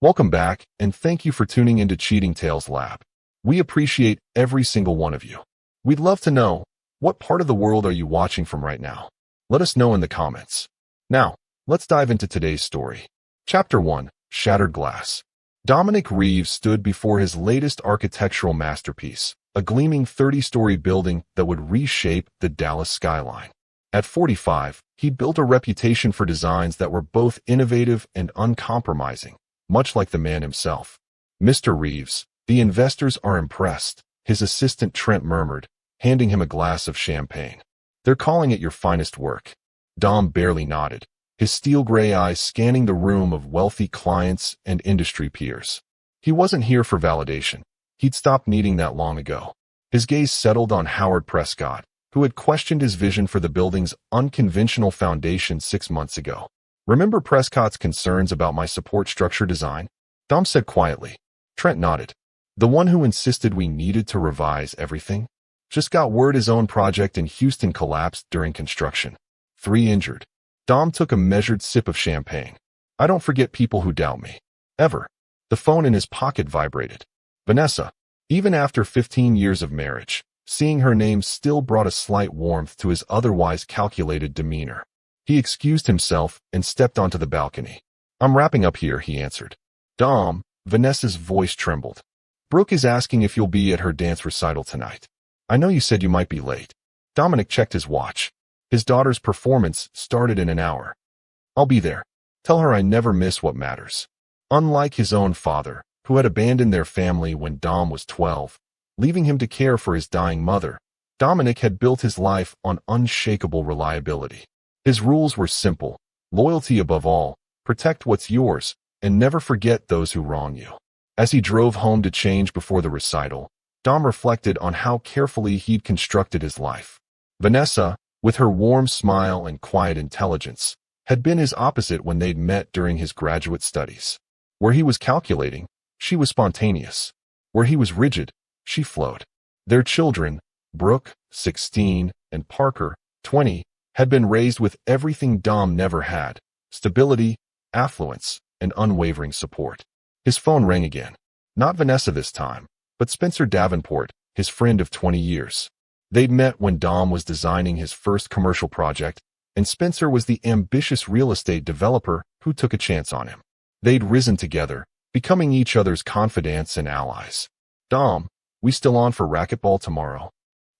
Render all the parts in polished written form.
Welcome back, and thank you for tuning into Cheating Tales Lab. We appreciate every single one of you. We'd love to know, what part of the world are you watching from right now? Let us know in the comments. Now, let's dive into today's story. Chapter 1, Shattered Glass. Dominic Reeves stood before his latest architectural masterpiece, a gleaming 30-story building that would reshape the Dallas skyline. At 45, he built a reputation for designs that were both innovative and uncompromising, much like the man himself. "Mr. Reeves, the investors are impressed," his assistant Trent murmured, handing him a glass of champagne. "They're calling it your finest work." Dom barely nodded, his steel-gray eyes scanning the room of wealthy clients and industry peers. He wasn't here for validation. He'd stopped needing that long ago. His gaze settled on Howard Prescott, who had questioned his vision for the building's unconventional foundation 6 months ago. "Remember Prescott's concerns about my support structure design?" Dom said quietly. Trent nodded. "The one who insisted we needed to revise everything? Just got word his own project in Houston collapsed during construction. 3 injured. Dom took a measured sip of champagne. "I don't forget people who doubt me. Ever." The phone in his pocket vibrated. Vanessa. Even after 15 years of marriage, seeing her name still brought a slight warmth to his otherwise calculated demeanor. He excused himself and stepped onto the balcony. "I'm wrapping up here," he answered. "Dom," Vanessa's voice trembled. "Brooke is asking if you'll be at her dance recital tonight. I know you said you might be late." Dominic checked his watch. His daughter's performance started in an hour. "I'll be there. Tell her I never miss what matters." Unlike his own father, who had abandoned their family when Dom was 12, leaving him to care for his dying mother, Dominic had built his life on unshakable reliability. His rules were simple: loyalty above all, protect what's yours, and never forget those who wrong you. As he drove home to change before the recital, Dom reflected on how carefully he'd constructed his life. Vanessa, with her warm smile and quiet intelligence, had been his opposite when they'd met during his graduate studies. Where he was calculating, she was spontaneous. Where he was rigid, she flowed. Their children, Brooke, 16, and Parker, 20, had been raised with everything Dom never had: stability, affluence, and unwavering support. His phone rang again. Not Vanessa this time, but Spencer Davenport, his friend of 20 years. They'd met when Dom was designing his first commercial project, and Spencer was the ambitious real estate developer who took a chance on him. They'd risen together, becoming each other's confidants and allies. "Dom, we still on for racquetball tomorrow?"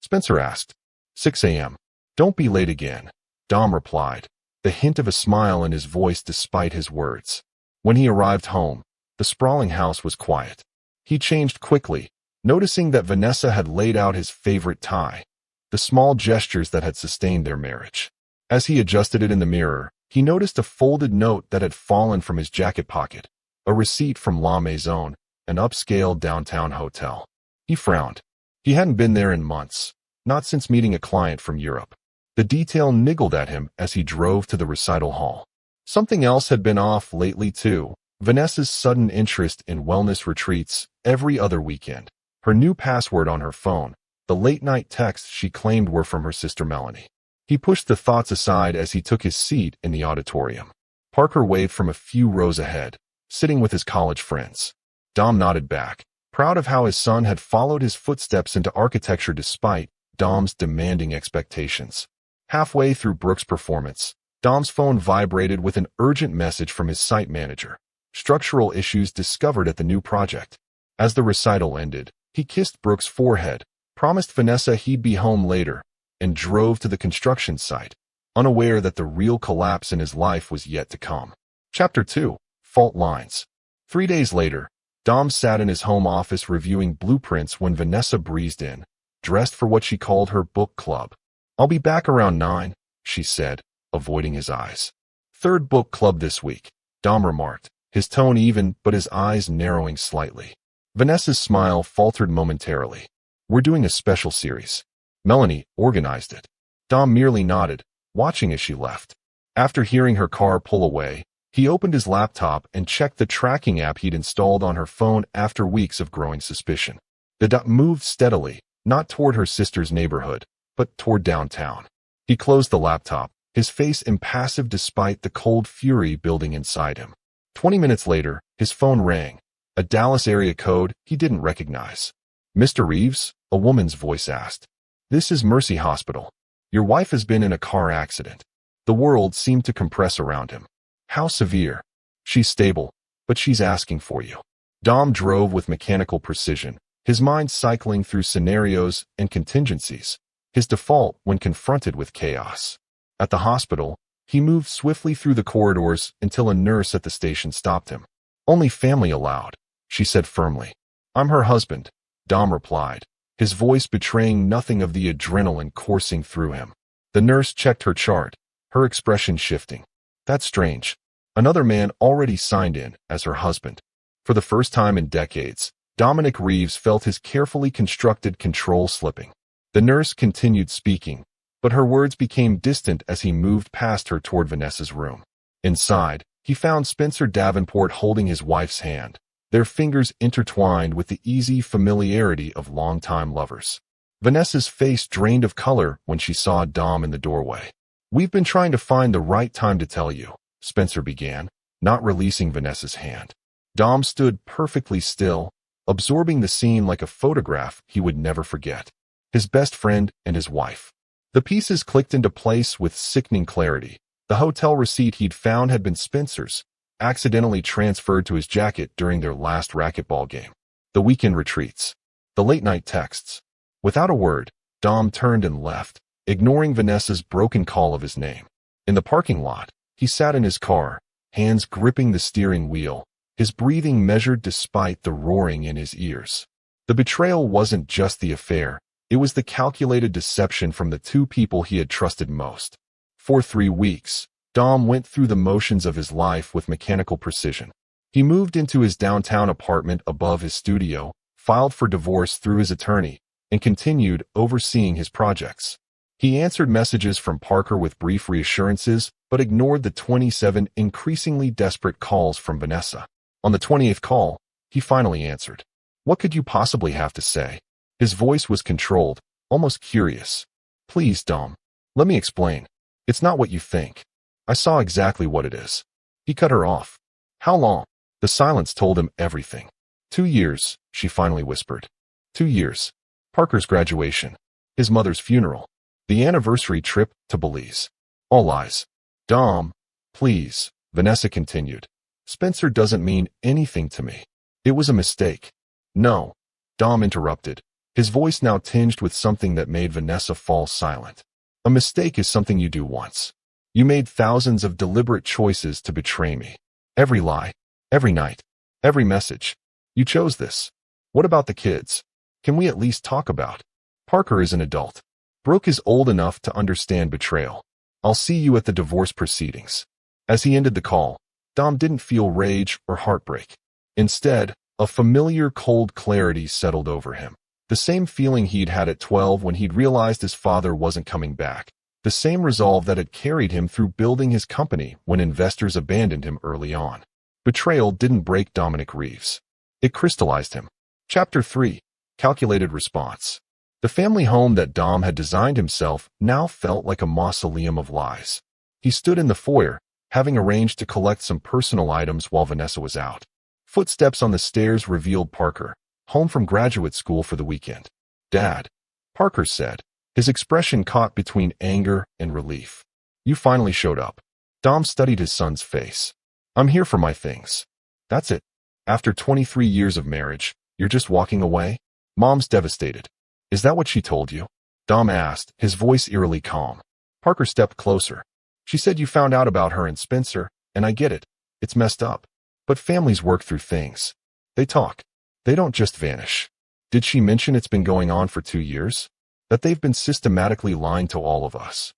Spencer asked. 6 a.m. "Don't be late again," Dom replied, the hint of a smile in his voice despite his words. When he arrived home, the sprawling house was quiet. He changed quickly, noticing that Vanessa had laid out his favorite tie, the small gestures that had sustained their marriage. As he adjusted it in the mirror, he noticed a folded note that had fallen from his jacket pocket, a receipt from La Maison, an upscale downtown hotel. He frowned. He hadn't been there in months, not since meeting a client from Europe. The detail niggled at him as he drove to the recital hall. Something else had been off lately too: Vanessa's sudden interest in wellness retreats every other weekend, her new password on her phone, the late-night texts she claimed were from her sister Melanie. He pushed the thoughts aside as he took his seat in the auditorium. Parker waved from a few rows ahead, sitting with his college friends. Dom nodded back, proud of how his son had followed his footsteps into architecture despite Dom's demanding expectations. Halfway through Brooke's performance, Dom's phone vibrated with an urgent message from his site manager: structural issues discovered at the new project. As the recital ended, he kissed Brooke's forehead, promised Vanessa he'd be home later, and drove to the construction site, unaware that the real collapse in his life was yet to come. Chapter 2, Fault Lines. 3 days later, Dom sat in his home office reviewing blueprints when Vanessa breezed in, dressed for what she called her book club. "I'll be back around 9, she said, avoiding his eyes. "Third book club this week," Dom remarked, his tone even but his eyes narrowing slightly. Vanessa's smile faltered momentarily. "We're doing a special series. Melanie organized it." Dom merely nodded, watching as she left. After hearing her car pull away, he opened his laptop and checked the tracking app he'd installed on her phone after weeks of growing suspicion. The dot moved steadily, not toward her sister's neighborhood, but toward downtown. He closed the laptop, his face impassive despite the cold fury building inside him. 20 minutes later, his phone rang. A Dallas area code he didn't recognize. "Mr. Reeves?" a woman's voice asked. "This is Mercy Hospital. Your wife has been in a car accident." The world seemed to compress around him. "How severe?" "She's stable, but she's asking for you." Dom drove with mechanical precision, his mind cycling through scenarios and contingencies, his default when confronted with chaos. At the hospital, he moved swiftly through the corridors until a nurse at the station stopped him. "Only family allowed," she said firmly. "I'm her husband," Dom replied, his voice betraying nothing of the adrenaline coursing through him. The nurse checked her chart, her expression shifting. "That's strange. Another man already signed in as her husband." For the first time in decades, Dominic Reeves felt his carefully constructed control slipping. The nurse continued speaking, but her words became distant as he moved past her toward Vanessa's room. Inside, he found Spencer Davenport holding his wife's hand, their fingers intertwined with the easy familiarity of longtime lovers. Vanessa's face drained of color when she saw Dom in the doorway. "We've been trying to find the right time to tell you," Spencer began, not releasing Vanessa's hand. Dom stood perfectly still, absorbing the scene like a photograph he would never forget. His best friend and his wife. The pieces clicked into place with sickening clarity. The hotel receipt he'd found had been Spencer's, accidentally transferred to his jacket during their last racquetball game. The weekend retreats. The late-night texts. Without a word, Dom turned and left, ignoring Vanessa's broken call of his name. In the parking lot, he sat in his car, hands gripping the steering wheel, his breathing measured despite the roaring in his ears. The betrayal wasn't just the affair, it was the calculated deception from the two people he had trusted most. For 3 weeks, Dom went through the motions of his life with mechanical precision. He moved into his downtown apartment above his studio, filed for divorce through his attorney, and continued overseeing his projects. He answered messages from Parker with brief reassurances, but ignored the 27 increasingly desperate calls from Vanessa. On the 28th call, he finally answered. "What could you possibly have to say?" His voice was controlled, almost curious. "Please, Dom. Let me explain. It's not what you think. I saw exactly what it is." He cut her off. "How long?" The silence told him everything. 2 years, she finally whispered. 2 years. Parker's graduation. His mother's funeral. The anniversary trip to Belize. All lies. "Dom, please," Vanessa continued. "Spencer doesn't mean anything to me. It was a mistake." "No," Dom interrupted, his voice now tinged with something that made Vanessa fall silent. "A mistake is something you do once. You made thousands of deliberate choices to betray me. Every lie, every night, every message. You chose this. What about the kids? Can we at least talk about? Parker is an adult. Brooke is old enough to understand betrayal. I'll see you at the divorce proceedings." As he ended the call, Dom didn't feel rage or heartbreak. Instead, a familiar cold clarity settled over him. The same feeling he'd had at 12 when he'd realized his father wasn't coming back. The same resolve that had carried him through building his company when investors abandoned him early on. Betrayal didn't break Dominic Reeves. It crystallized him. Chapter 3. Calculated Response. The family home that Dom had designed himself now felt like a mausoleum of lies. He stood in the foyer, having arranged to collect some personal items while Vanessa was out. Footsteps on the stairs revealed Parker, home from graduate school for the weekend. "Dad," Parker said, his expression caught between anger and relief. "You finally showed up." Dom studied his son's face. "I'm here for my things." "That's it? After 23 years of marriage, you're just walking away?" "Mom's devastated." "Is that what she told you?" Dom asked, his voice eerily calm. Parker stepped closer. "She said you found out about her and Spencer, and I get it. It's messed up. But families work through things. They talk. They don't just vanish." "Did she mention it's been going on for 2 years? That they've been systematically lying to all of us?"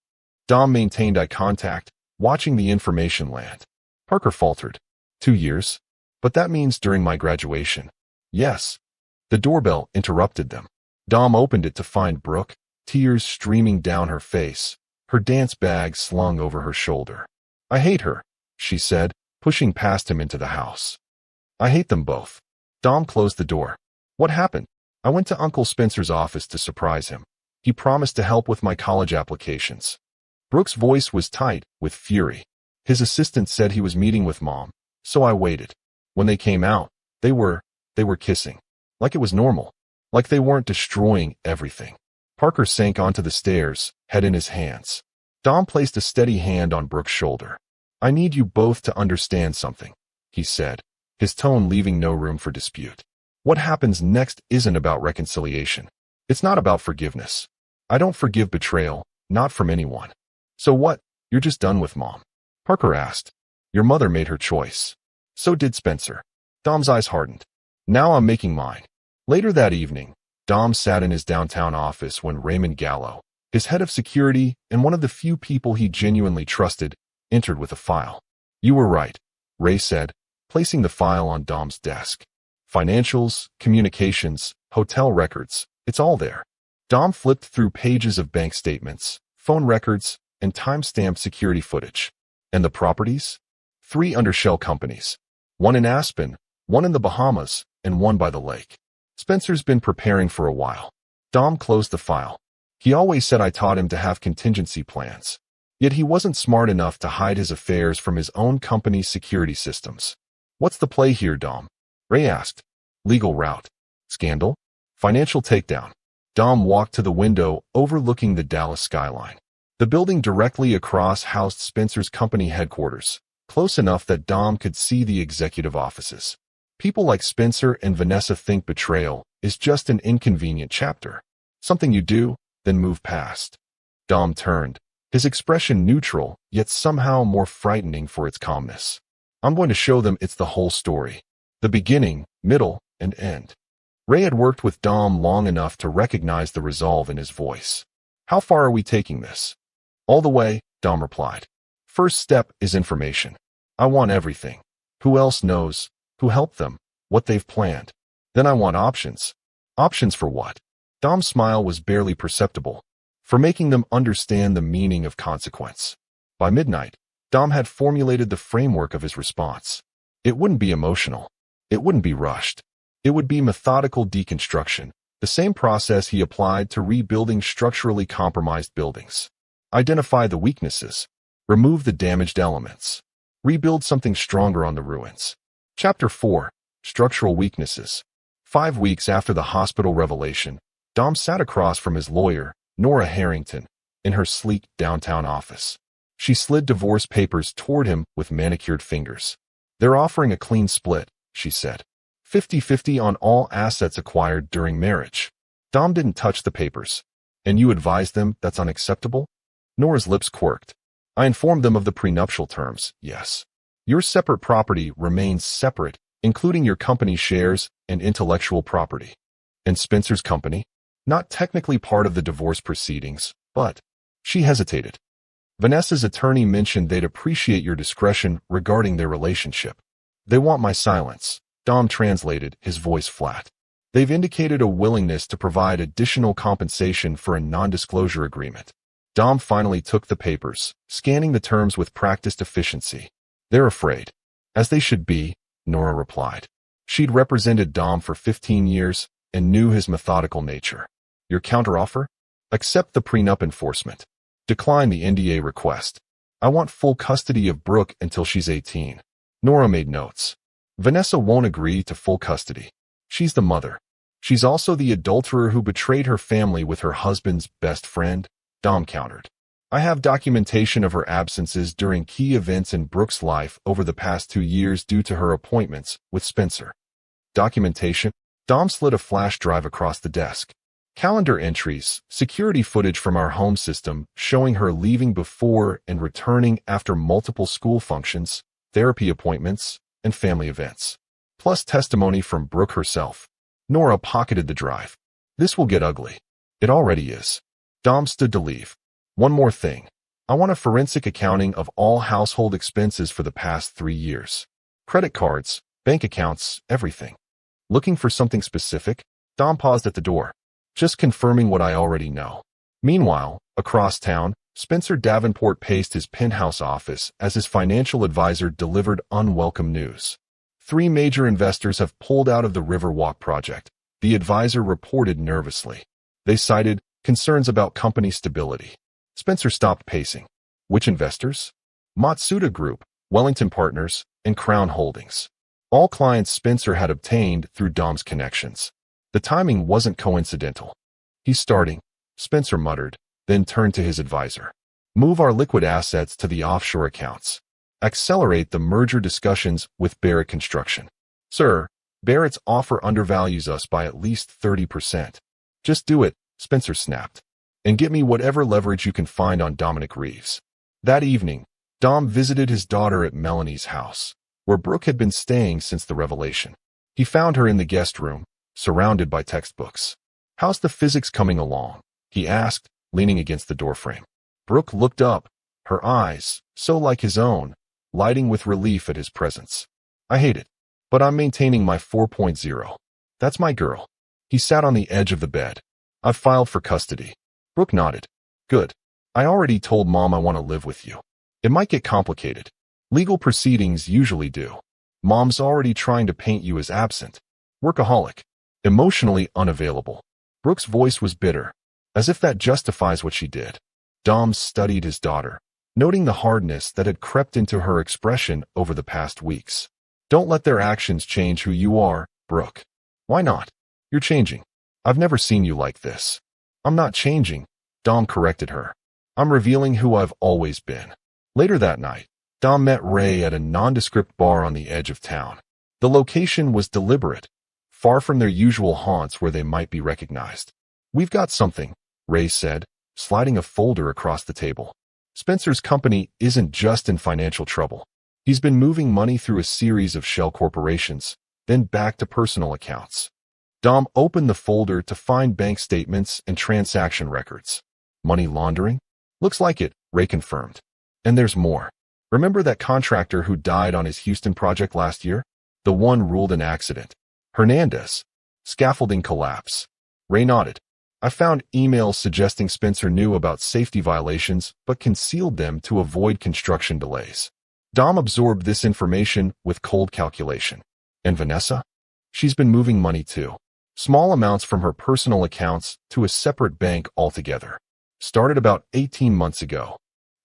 Dom maintained eye contact, watching the information land. Parker faltered. 2 years? But that means during my graduation." "Yes." The doorbell interrupted them. Dom opened it to find Brooke, tears streaming down her face, her dance bag slung over her shoulder. "I hate her," she said, pushing past him into the house. "I hate them both." Dom closed the door. "What happened?" "I went to Uncle Spencer's office to surprise him. He promised to help with my college applications." Brooke's voice was tight with fury. "His assistant said he was meeting with Mom, So I waited. When they came out, they were kissing. Like it was normal. Like they weren't destroying everything. Parker sank onto the stairs, head in his hands. Dom placed a steady hand on Brooke's shoulder. I need you both to understand something, he said, his tone leaving no room for dispute. What happens next isn't about reconciliation. It's not about forgiveness. I don't forgive betrayal, not from anyone. So what? You're just done with Mom? Parker asked. Your mother made her choice. So did Spencer. Dom's eyes hardened. Now I'm making mine. Later that evening, Dom sat in his downtown office when Raymond Gallo, his head of security and one of the few people he genuinely trusted, entered with a file. You were right, Ray said, placing the file on Dom's desk. Financials, communications, hotel records, it's all there. Dom flipped through pages of bank statements, phone records, and time-stamped security footage. And the properties? 3 undershell companies. 1 in Aspen, 1 in the Bahamas, and 1 by the lake. Spencer's been preparing for a while. Dom closed the file. He always said I taught him to have contingency plans. Yet he wasn't smart enough to hide his affairs from his own company's security systems. What's the play here, Dom? Ray asked. Legal route. Scandal? Financial takedown. Dom walked to the window overlooking the Dallas skyline. The building directly across housed Spencer's company headquarters, close enough that Dom could see the executive offices. People like Spencer and Vanessa think betrayal is just an inconvenient chapter. Something you do, then move past. Dom turned, his expression neutral, yet somehow more frightening for its calmness. I'm going to show them it's the whole story. The beginning, middle, and end. Ray had worked with Dom long enough to recognize the resolve in his voice. How far are we taking this? All the way, Dom replied. First step is information. I want everything. Who else knows? Who helped them? What they've planned? Then I want options. Options for what? Dom's smile was barely perceptible. For making them understand the meaning of consequence. By midnight, Dom had formulated the framework of his response. It wouldn't be emotional. It wouldn't be rushed. It would be methodical deconstruction, the same process he applied to rebuilding structurally compromised buildings. Identify the weaknesses. Remove the damaged elements. Rebuild something stronger on the ruins. Chapter 4. Structural Weaknesses. 5 weeks after the hospital revelation, Dom sat across from his lawyer, Nora Harrington, in her sleek downtown office. She slid divorce papers toward him with manicured fingers. They're offering a clean split, she said. 50-50 on all assets acquired during marriage. Dom didn't touch the papers. And you advised them that's unacceptable? Nora's lips quirked. I informed them of the prenuptial terms, yes. Your separate property remains separate, including your company's shares and intellectual property. And Spencer's company? Not technically part of the divorce proceedings, but... She hesitated. Vanessa's attorney mentioned they'd appreciate your discretion regarding their relationship. They want my silence. Dom translated, his voice flat. They've indicated a willingness to provide additional compensation for a non-disclosure agreement. Dom finally took the papers, scanning the terms with practiced efficiency. They're afraid. As they should be, Nora replied. She'd represented Dom for 15 years and knew his methodical nature. Your counteroffer? Accept the prenup enforcement. Decline the NDA request. I want full custody of Brooke until she's 18. Nora made notes. Vanessa won't agree to full custody. She's the mother. She's also the adulterer who betrayed her family with her husband's best friend, Dom countered. I have documentation of her absences during key events in Brooke's life over the past 2 years due to her appointments with Spencer. Documentation? Dom slid a flash drive across the desk. Calendar entries, security footage from our home system showing her leaving before and returning after multiple school functions, therapy appointments, and family events. Plus testimony from Brooke herself. Nora pocketed the drive. This will get ugly. It already is. Dom stood to leave. One more thing. I want a forensic accounting of all household expenses for the past 3 years. Credit cards, bank accounts, everything. Looking for something specific? Dom paused at the door. Just confirming what I already know. Meanwhile, across town, Spencer Davenport paced his penthouse office as his financial advisor delivered unwelcome news. 3 major investors have pulled out of the Riverwalk project, the advisor reported nervously. They cited concerns about company stability. Spencer stopped pacing. Which investors? Matsuda Group, Wellington Partners, and Crown Holdings. All clients Spencer had obtained through Dom's connections. The timing wasn't coincidental. "He's starting," Spencer muttered, then turned to his advisor. "Move our liquid assets to the offshore accounts. Accelerate the merger discussions with Barrett Construction." "Sir, Barrett's offer undervalues us by at least 30%. "Just do it," Spencer snapped. "And get me whatever leverage you can find on Dominic Reeves." That evening, Dom visited his daughter at Melanie's house, where Brooke had been staying since the revelation. He found her in the guest room, surrounded by textbooks. "How's the physics coming along?" he asked, leaning against the doorframe. Brooke looked up, her eyes, so like his own, lighting with relief at his presence. "I hate it, but I'm maintaining my 4.0. That's my girl." He sat on the edge of the bed. "I've filed for custody." Brooke nodded. "Good. I already told Mom I want to live with you. It might get complicated. Legal proceedings usually do. Mom's already trying to paint you as absent. Workaholic. Emotionally unavailable." Brooke's voice was bitter, as if that justifies what she did. Dom studied his daughter, noting the hardness that had crept into her expression over the past weeks. "Don't let their actions change who you are, Brooke." "Why not? You're changing. I've never seen you like this." "I'm not changing," Dom corrected her. "I'm revealing who I've always been." Later that night, Dom met Ray at a nondescript bar on the edge of town. The location was deliberate, far from their usual haunts where they might be recognized. "We've got something," Ray said, sliding a folder across the table. "Spencer's company isn't just in financial trouble. He's been moving money through a series of shell corporations, then back to personal accounts." Dom opened the folder to find bank statements and transaction records. "Money laundering?" "Looks like it," Ray confirmed. "And there's more. Remember that contractor who died on his Houston project last year? The one ruled an accident. Hernandez. Scaffolding collapse." Ray nodded. "I found emails suggesting Spencer knew about safety violations but concealed them to avoid construction delays." Dom absorbed this information with cold calculation. "And Vanessa? She's been moving money too. Small amounts from her personal accounts to a separate bank altogether. Started about 18 months ago.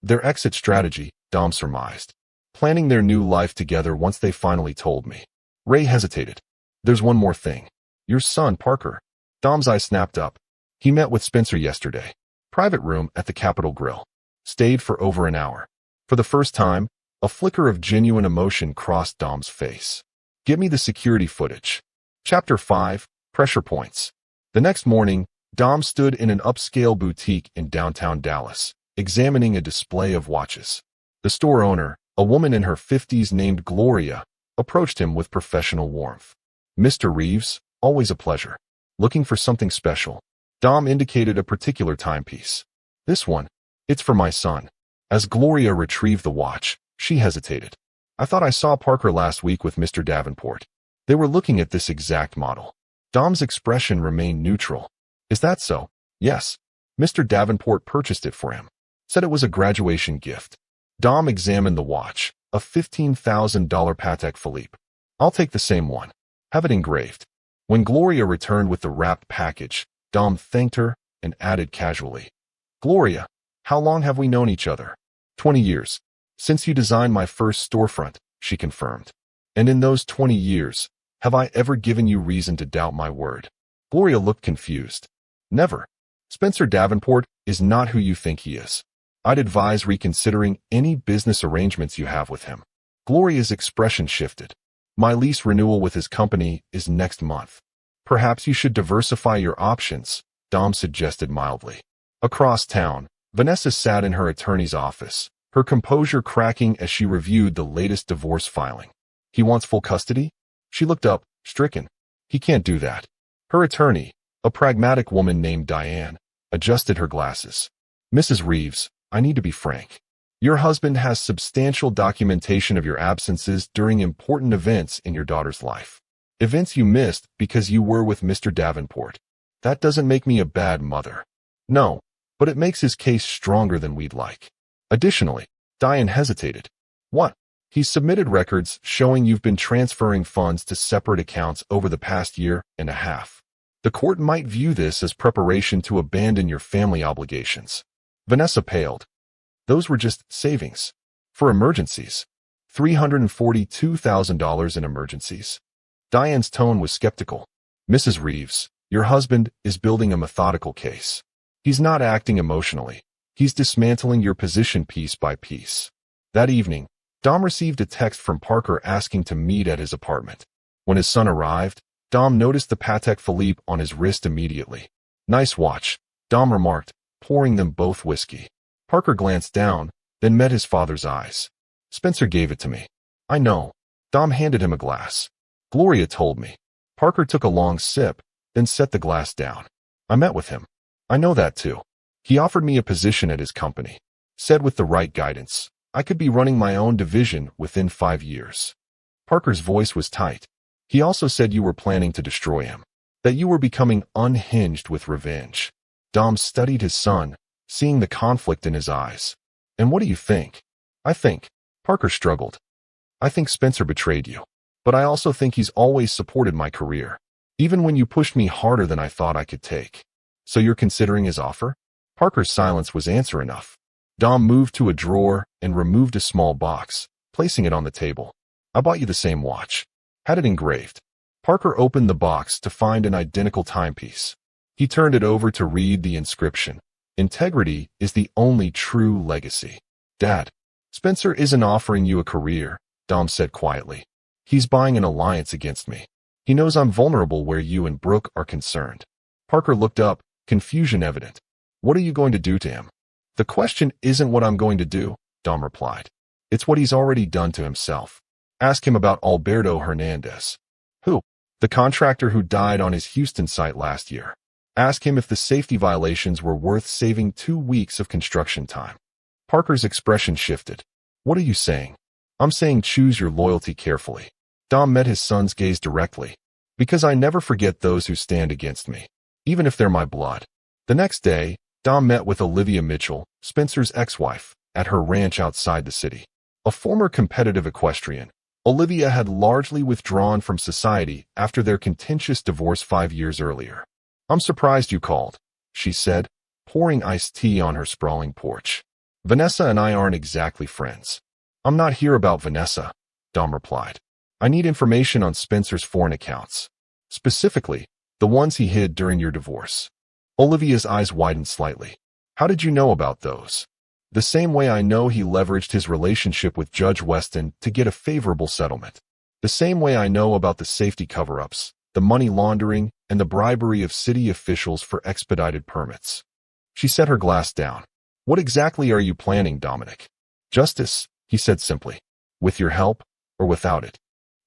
Their exit strategy," Dom surmised. "Planning their new life together once they finally told me." Ray hesitated. "There's one more thing. Your son, Parker." Dom's eye snapped up. "He met with Spencer yesterday. Private room at the Capitol Grill. Stayed for over an hour." For the first time, a flicker of genuine emotion crossed Dom's face. "Give me the security footage." Chapter 5, Pressure Points. The next morning, Dom stood in an upscale boutique in downtown Dallas, examining a display of watches. The store owner, a woman in her 50s named Gloria, approached him with professional warmth. "Mr. Reeves, always a pleasure. Looking for something special?" Dom indicated a particular timepiece. "This one. It's for my son." As Gloria retrieved the watch, she hesitated. "I thought I saw Parker last week with Mr. Davenport. They were looking at this exact model." Dom's expression remained neutral. "Is that so?" "Yes. Mr. Davenport purchased it for him. Said it was a graduation gift." Dom examined the watch, a $15,000 Patek Philippe. "I'll take the same one. Have it engraved." When Gloria returned with the wrapped package, Dom thanked her and added casually, "Gloria, how long have we known each other?" 20 years. Since you designed my first storefront," she confirmed. "And in those 20 years, have I ever given you reason to doubt my word?" Gloria looked confused. "Never. Spencer Davenport is not who you think he is. I'd advise reconsidering any business arrangements you have with him." Gloria's expression shifted. "My lease renewal with his company is next month. Perhaps you should diversify your options," Dom suggested mildly. Across town, Vanessa sat in her attorney's office, her composure cracking as she reviewed the latest divorce filing. "He wants full custody?" She looked up, stricken. "He can't do that." Her attorney, a pragmatic woman named Diane, adjusted her glasses. "Mrs. Reeves, I need to be frank. Your husband has substantial documentation of your absences during important events in your daughter's life. Events you missed because you were with Mr. Davenport. That doesn't make me a bad mother." "No, but it makes his case stronger than we'd like." Additionally, Diane hesitated. "What?" "He's submitted records showing you've been transferring funds to separate accounts over the past year and a half. The court might view this as preparation to abandon your family obligations." Vanessa paled. "Those were just savings. For emergencies." $342,000 in emergencies. Diane's tone was skeptical. Mrs. Reeves, your husband is building a methodical case. He's not acting emotionally. He's dismantling your position piece by piece. That evening, Dom received a text from Parker asking to meet at his apartment. When his son arrived, Dom noticed the Patek Philippe on his wrist immediately. Nice watch, Dom remarked, pouring them both whiskey. Parker glanced down, then met his father's eyes. Spencer gave it to me. I know. Dom handed him a glass. Gloria told me. Parker took a long sip, then set the glass down. I met with him. I know that too. He offered me a position at his company. Said with the right guidance, I could be running my own division within 5 years. Parker's voice was tight. He also said you were planning to destroy him. That you were becoming unhinged with revenge. Dom studied his son, seeing the conflict in his eyes. And what do you think? I think. Parker struggled. I think Spencer betrayed you. But I also think he's always supported my career. Even when you pushed me harder than I thought I could take. So you're considering his offer? Parker's silence was answer enough. Dom moved to a drawer and removed a small box, placing it on the table. I bought you the same watch. Had it engraved. Parker opened the box to find an identical timepiece. He turned it over to read the inscription. Integrity is the only true legacy. Dad, Spencer isn't offering you a career, Dom said quietly. He's buying an alliance against me. He knows I'm vulnerable where you and Brooke are concerned. Parker looked up, confusion evident. What are you going to do to him? The question isn't what I'm going to do, Dom replied. It's what he's already done to himself. Ask him about Alberto Hernandez. Who? The contractor who died on his Houston site last year. Ask him if the safety violations were worth saving 2 weeks of construction time. Parker's expression shifted. What are you saying? I'm saying choose your loyalty carefully. Dom met his son's gaze directly. Because I never forget those who stand against me, even if they're my blood. The next day, Dom met with Olivia Mitchell, Spencer's ex-wife, at her ranch outside the city. A former competitive equestrian, Olivia had largely withdrawn from society after their contentious divorce 5 years earlier. I'm surprised you called, she said, pouring iced tea on her sprawling porch. Vanessa and I aren't exactly friends. I'm not here about Vanessa, Dom replied. I need information on Spencer's foreign accounts. Specifically, the ones he hid during your divorce. Olivia's eyes widened slightly. How did you know about those? The same way I know he leveraged his relationship with Judge Weston to get a favorable settlement. The same way I know about the safety cover-ups, the money laundering, and the bribery of city officials for expedited permits. She set her glass down. What exactly are you planning, Dominic? Justice, he said simply. With your help, or without it.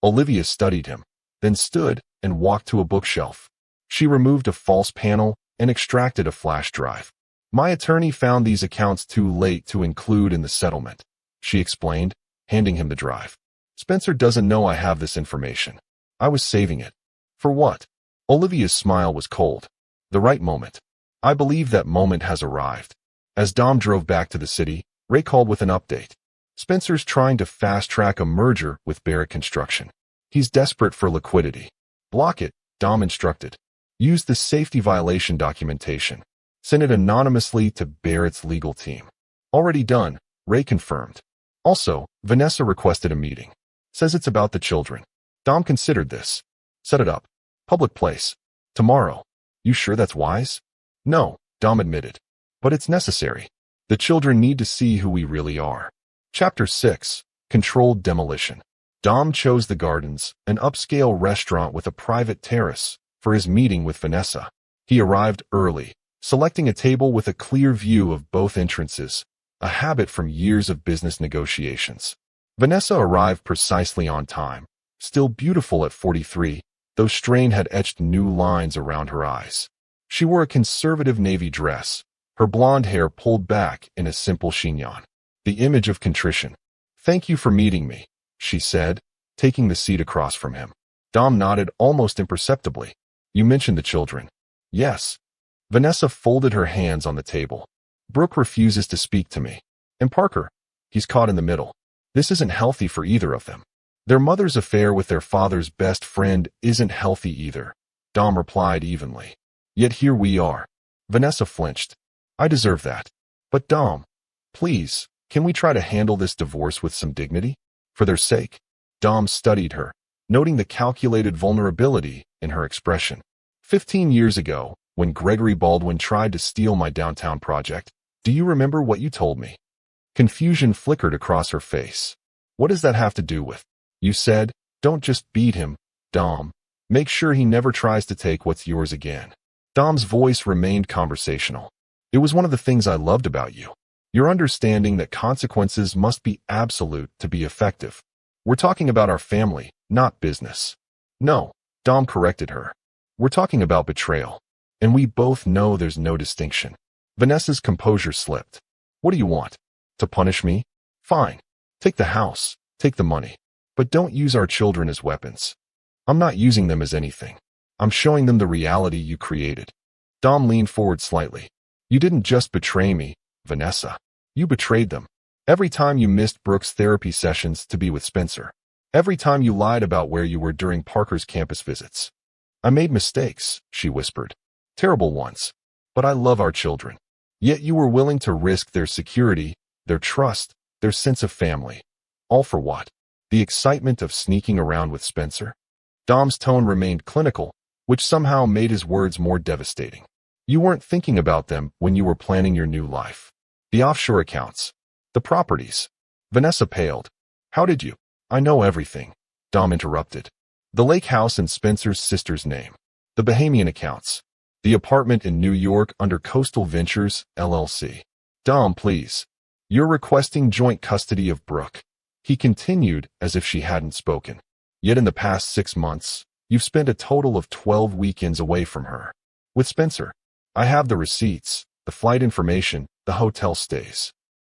Olivia studied him, then stood and walked to a bookshelf. She removed a false panel and extracted a flash drive. My attorney found these accounts too late to include in the settlement, she explained, handing him the drive. Spencer doesn't know I have this information. I was saving it. For what? Olivia's smile was cold. The right moment. I believe that moment has arrived. As Dom drove back to the city, Ray called with an update. Spencer's trying to fast-track a merger with Barrett Construction. He's desperate for liquidity. Block it, Dom instructed. Use the safety violation documentation. Send it anonymously to Barrett's legal team. Already done, Ray confirmed. Also, Vanessa requested a meeting. Says it's about the children. Dom considered this. Set it up. Public place. Tomorrow. You sure that's wise? No, Dom admitted. But it's necessary. The children need to see who we really are. Chapter 6. Controlled Demolition. Dom chose the Gardens, an upscale restaurant with a private terrace, for his meeting with Vanessa. He arrived early, selecting a table with a clear view of both entrances, a habit from years of business negotiations. Vanessa arrived precisely on time, still beautiful at 43, though strain had etched new lines around her eyes. She wore a conservative navy dress, her blonde hair pulled back in a simple chignon. The image of contrition. Thank you for meeting me, she said, taking the seat across from him. Dom nodded almost imperceptibly. You mentioned the children. Yes. Vanessa folded her hands on the table. Brooke refuses to speak to me. And Parker, he's caught in the middle. This isn't healthy for either of them. Their mother's affair with their father's best friend isn't healthy either, Dom replied evenly. Yet here we are. Vanessa flinched. I deserve that. But Dom, please, can we try to handle this divorce with some dignity? For their sake. Dom studied her, noting the calculated vulnerability in her expression. 15 years ago, when Gregory Baldwin tried to steal my downtown project, do you remember what you told me? Confusion flickered across her face. What does that have to do with? You said, don't just beat him, Dom. Make sure he never tries to take what's yours again. Dom's voice remained conversational. It was one of the things I loved about you. Your understanding that consequences must be absolute to be effective. We're talking about our family, not business. No, Dom corrected her. We're talking about betrayal. And we both know there's no distinction. Vanessa's composure slipped. What do you want? To punish me? Fine. Take the house. Take the money. But don't use our children as weapons. I'm not using them as anything. I'm showing them the reality you created. Dom leaned forward slightly. You didn't just betray me, Vanessa. You betrayed them. Every time you missed Brooke's therapy sessions to be with Spencer. Every time you lied about where you were during Parker's campus visits. I made mistakes, she whispered. Terrible ones. But I love our children. Yet you were willing to risk their security, their trust, their sense of family. All for what? The excitement of sneaking around with Spencer? Dom's tone remained clinical, which somehow made his words more devastating. You weren't thinking about them when you were planning your new life. The offshore accounts. The properties. Vanessa paled. How did you? I know everything. Dom interrupted. The lake house in Spencer's sister's name. The Bahamian accounts. The apartment in New York under Coastal Ventures, LLC. Dom, please. You're requesting joint custody of Brooke. He continued as if she hadn't spoken. Yet in the past 6 months, you've spent a total of 12 weekends away from her. With Spencer. I have the receipts, the flight information, the hotel stays.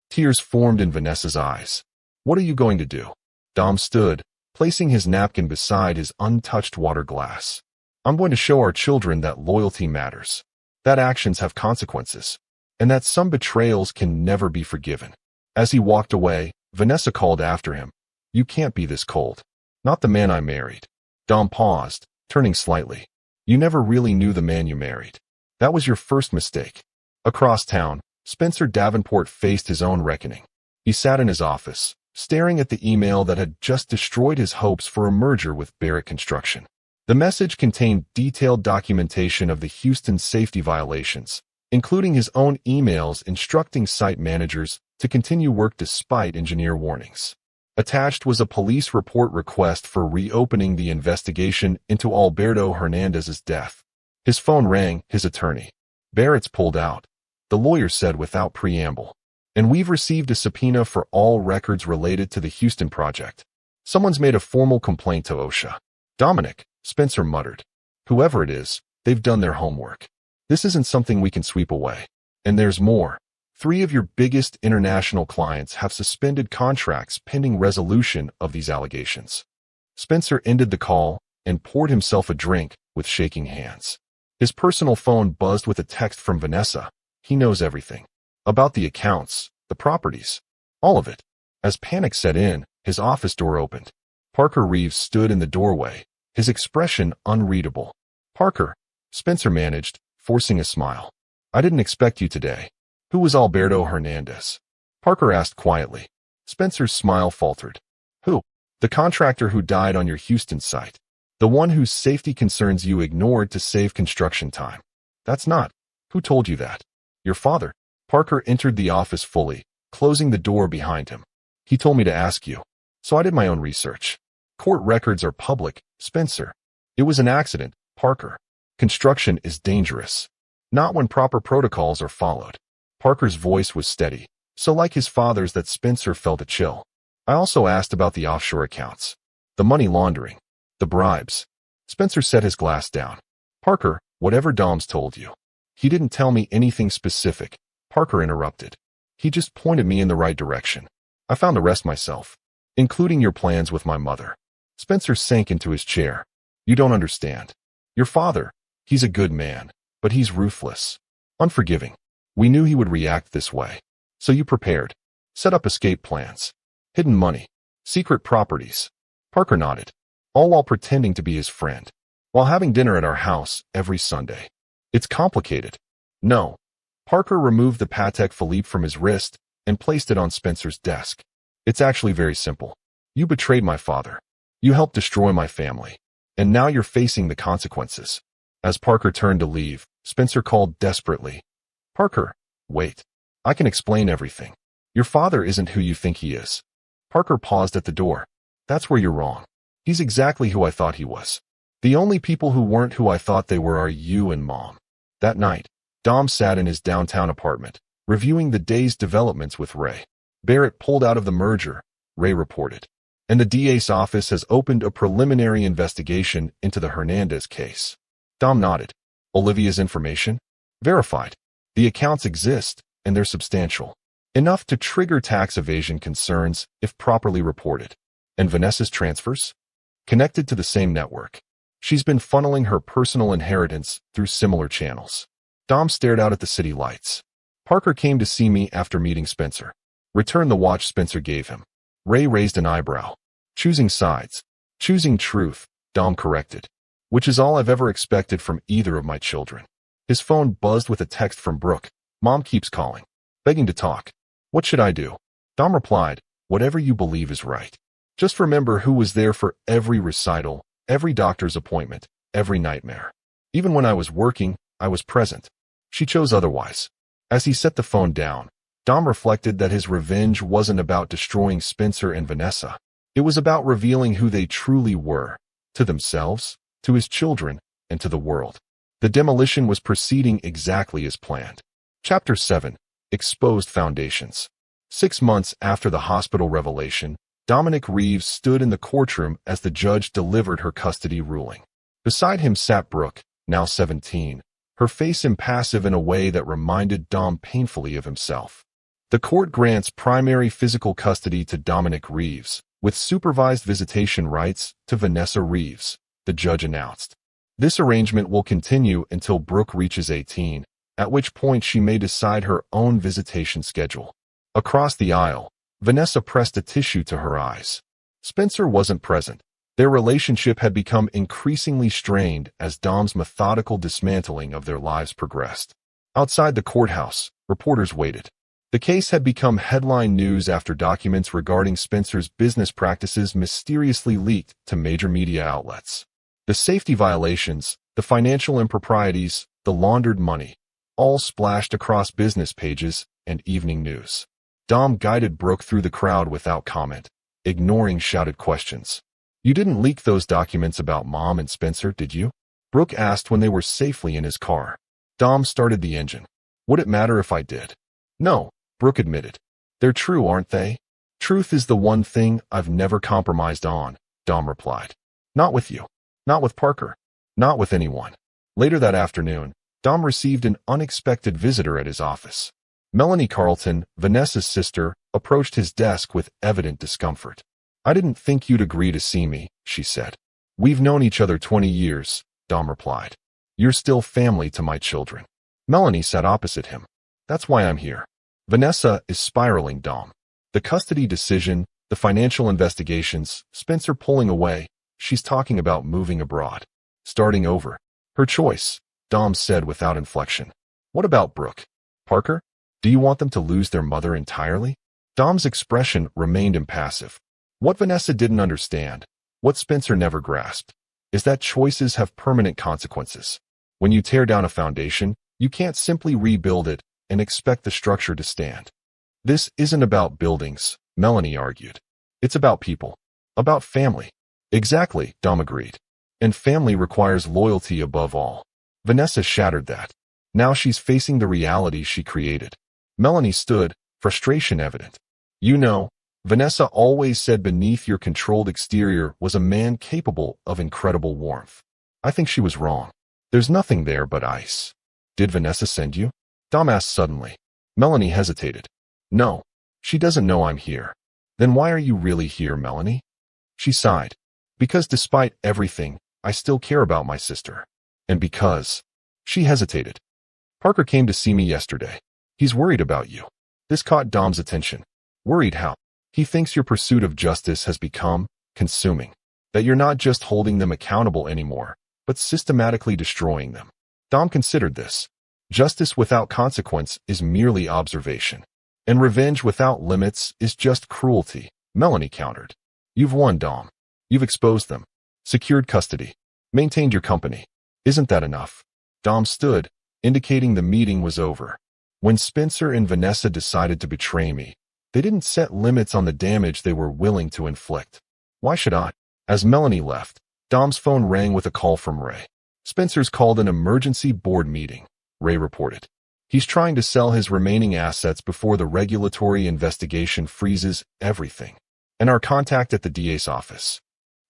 Tears formed in Vanessa's eyes. What are you going to do? Dom stood, placing his napkin beside his untouched water glass. I'm going to show our children that loyalty matters, that actions have consequences, and that some betrayals can never be forgiven. As he walked away, Vanessa called after him. You can't be this cold. Not the man I married. Dom paused, turning slightly. You never really knew the man you married. That was your first mistake. Across town, Spencer Davenport faced his own reckoning. He sat in his office, staring at the email that had just destroyed his hopes for a merger with Barrett Construction. The message contained detailed documentation of the Houston safety violations, including his own emails instructing site managers to continue work despite engineer warnings. Attached was a police report request for reopening the investigation into Alberto Hernandez's death. His phone rang, his attorney. Barrett's pulled out, the lawyer said without preamble. And we've received a subpoena for all records related to the Houston project. Someone's made a formal complaint to OSHA. Dominic, Spencer muttered. Whoever it is, they've done their homework. This isn't something we can sweep away. And there's more. 3 of your biggest international clients have suspended contracts pending resolution of these allegations. Spencer ended the call and poured himself a drink with shaking hands. His personal phone buzzed with a text from Vanessa. He knows everything. About the accounts, the properties, all of it. As panic set in, his office door opened. Parker Reeves stood in the doorway, his expression unreadable. Parker, Spencer managed, forcing a smile. I didn't expect you today. Who was Alberto Hernandez? Parker asked quietly. Spencer's smile faltered. Who? The contractor who died on your Houston site. The one whose safety concerns you ignored to save construction time. That's not. Who told you that? Your father. Parker entered the office fully, closing the door behind him. He told me to ask you. So I did my own research. Court records are public, Spencer. It was an accident, Parker. Construction is dangerous. Not when proper protocols are followed. Parker's voice was steady, so like his father's that Spencer felt a chill. I also asked about the offshore accounts. The money laundering. The bribes. Spencer set his glass down. Parker, whatever Dom's told you. He didn't tell me anything specific. Parker interrupted. He just pointed me in the right direction. I found the rest myself, including your plans with my mother. Spencer sank into his chair. You don't understand. Your father, he's a good man, but he's ruthless, unforgiving. We knew he would react this way. So you prepared. Set up escape plans. Hidden money. Secret properties. Parker nodded, all while pretending to be his friend, while having dinner at our house every Sunday. It's complicated. No. Parker removed the Patek Philippe from his wrist and placed it on Spencer's desk. It's actually very simple. You betrayed my father. You helped destroy my family. And now you're facing the consequences. As Parker turned to leave, Spencer called desperately. Parker, wait. I can explain everything. Your father isn't who you think he is. Parker paused at the door. That's where you're wrong. He's exactly who I thought he was. The only people who weren't who I thought they were are you and Mom. That night, Dom sat in his downtown apartment, reviewing the day's developments with Ray. Barrett pulled out of the merger, Ray reported. And the DA's office has opened a preliminary investigation into the Hernandez case. Dom nodded. Olivia's information? Verified. The accounts exist, and they're substantial. Enough to trigger tax evasion concerns if properly reported. And Vanessa's transfers? Connected to the same network. She's been funneling her personal inheritance through similar channels. Dom stared out at the city lights. Parker came to see me after meeting Spencer. Return the watch Spencer gave him. Ray raised an eyebrow. Choosing sides. Choosing truth, Dom corrected. Which is all I've ever expected from either of my children. His phone buzzed with a text from Brooke. Mom keeps calling. Begging to talk. What should I do? Dom replied, whatever you believe is right. Just remember who was there for every recital, every doctor's appointment, every nightmare. Even when I was working, I was present. She chose otherwise. As he set the phone down, Dom reflected that his revenge wasn't about destroying Spencer and Vanessa. It was about revealing who they truly were, to themselves, to his children, and to the world. The demolition was proceeding exactly as planned. Chapter 7. Exposed Foundations. 6 months after the hospital revelation, Dominic Reeves stood in the courtroom as the judge delivered her custody ruling. Beside him sat Brooke, now 17, her face impassive in a way that reminded Dom painfully of himself. The court grants primary physical custody to Dominic Reeves, with supervised visitation rights to Vanessa Reeves, the judge announced. This arrangement will continue until Brooke reaches 18, at which point she may decide her own visitation schedule. Across the aisle, Vanessa pressed a tissue to her eyes. Spencer wasn't present. Their relationship had become increasingly strained as Dom's methodical dismantling of their lives progressed. Outside the courthouse, reporters waited. The case had become headline news after documents regarding Spencer's business practices mysteriously leaked to major media outlets. The safety violations, the financial improprieties, the laundered money, all splashed across business pages and evening news. Dom guided Brooke through the crowd without comment, ignoring shouted questions. You didn't leak those documents about Mom and Spencer, did you? Brooke asked when they were safely in his car. Dom started the engine. Would it matter if I did? No, Brooke admitted. They're true, aren't they? Truth is the one thing I've never compromised on, Dom replied. Not with you. Not with Parker. Not with anyone. Later that afternoon, Dom received an unexpected visitor at his office. Melanie Carlton, Vanessa's sister, approached his desk with evident discomfort. I didn't think you'd agree to see me, she said. We've known each other 20 years, Dom replied. You're still family to my children. Melanie sat opposite him. That's why I'm here. Vanessa is spiraling, Dom. The custody decision, the financial investigations, Spencer pulling away, she's talking about moving abroad. Starting over. Her choice, Dom said without inflection. What about Brooke? Parker? Do you want them to lose their mother entirely? Dom's expression remained impassive. What Vanessa didn't understand, what Spencer never grasped, is that choices have permanent consequences. When you tear down a foundation, you can't simply rebuild it and expect the structure to stand. This isn't about buildings, Melanie argued. It's about people. About family. Exactly, Dom agreed. And family requires loyalty above all. Vanessa shattered that. Now she's facing the reality she created. Melanie stood, frustration evident. You know, Vanessa always said beneath your controlled exterior was a man capable of incredible warmth. I think she was wrong. There's nothing there but ice. Did Vanessa send you? Dom asked suddenly. Melanie hesitated. No, she doesn't know I'm here. Then why are you really here, Melanie? She sighed. Because despite everything, I still care about my sister. And because... She hesitated. Parker came to see me yesterday. He's worried about you. This caught Dom's attention. Worried how? He thinks your pursuit of justice has become consuming. That you're not just holding them accountable anymore, but systematically destroying them. Dom considered this. Justice without consequence is merely observation. And revenge without limits is just cruelty, Melanie countered. You've won, Dom. You've exposed them, secured custody, maintained your company. Isn't that enough? Dom stood, indicating the meeting was over. When Spencer and Vanessa decided to betray me, they didn't set limits on the damage they were willing to inflict. Why should I? As Melanie left, Dom's phone rang with a call from Ray. Spencer's called an emergency board meeting, Ray reported. He's trying to sell his remaining assets before the regulatory investigation freezes everything. And our contact at the DA's office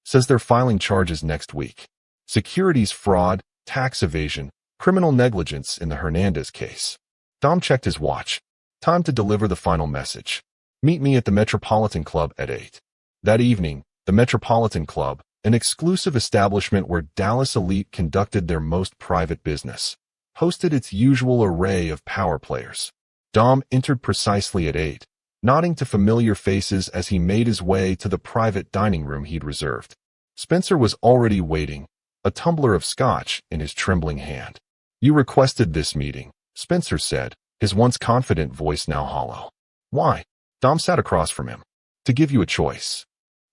says they're filing charges next week. Securities fraud, tax evasion, criminal negligence in the Hernandez case. Dom checked his watch. Time to deliver the final message. Meet me at the Metropolitan Club at 8. That evening, the Metropolitan Club, an exclusive establishment where Dallas elite conducted their most private business, hosted its usual array of power players. Dom entered precisely at 8, nodding to familiar faces as he made his way to the private dining room he'd reserved. Spencer was already waiting, a tumbler of scotch in his trembling hand. You requested this meeting, Spencer said, his once confident voice now hollow. Why? Dom sat across from him. To give you a choice.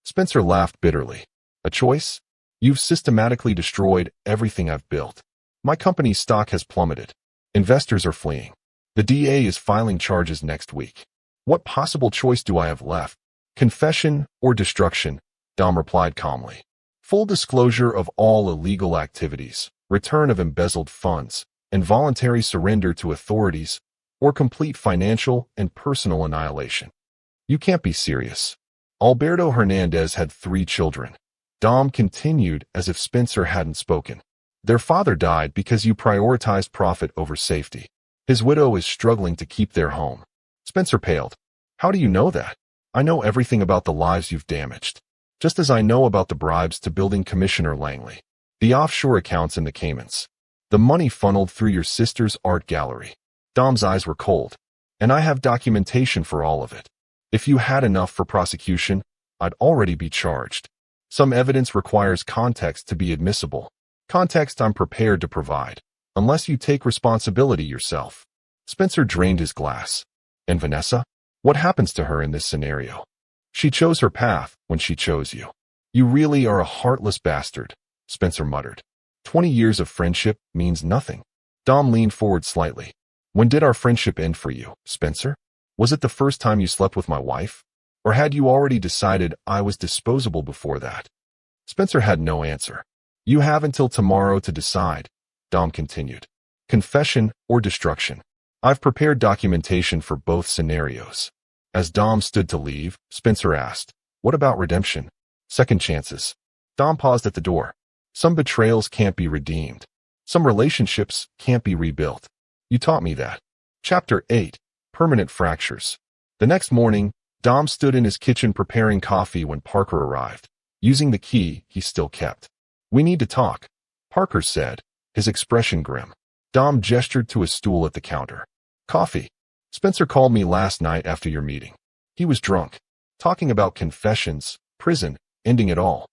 Spencer laughed bitterly. A choice? You've systematically destroyed everything I've built. My company's stock has plummeted. Investors are fleeing. The DA is filing charges next week. What possible choice do I have left? Confession or destruction? Dom replied calmly. Full disclosure of all illegal activities, return of embezzled funds, and voluntary surrender to authorities, or complete financial and personal annihilation. You can't be serious. Alberto Hernandez had 3 children. Dom continued as if Spencer hadn't spoken. Their father died because you prioritized profit over safety. His widow is struggling to keep their home. Spencer paled. How do you know that? I know everything about the lives you've damaged. Just as I know about the bribes to building Commissioner Langley, the offshore accounts in the Caymans, the money funneled through your sister's art gallery. Dom's eyes were cold. And I have documentation for all of it. If you had enough for prosecution, I'd already be charged. Some evidence requires context to be admissible. Context I'm prepared to provide, unless you take responsibility yourself. Spencer drained his glass. And Vanessa? What happens to her in this scenario? She chose her path when she chose you. You really are a heartless bastard, Spencer muttered. 20 years of friendship means nothing. Dom leaned forward slightly. When did our friendship end for you, Spencer? Was it the first time you slept with my wife? Or had you already decided I was disposable before that? Spencer had no answer. You have until tomorrow to decide, Dom continued. Confession or destruction. I've prepared documentation for both scenarios. As Dom stood to leave, Spencer asked, what about redemption? Second chances. Dom paused at the door. Some betrayals can't be redeemed. Some relationships can't be rebuilt. You taught me that. Chapter 8. Permanent Fractures. The next morning, Dom stood in his kitchen preparing coffee when Parker arrived, using the key he still kept. We need to talk, Parker said, his expression grim. Dom gestured to a stool at the counter. Coffee. Spencer called me last night after your meeting. He was drunk, talking about confessions, prison, ending it all.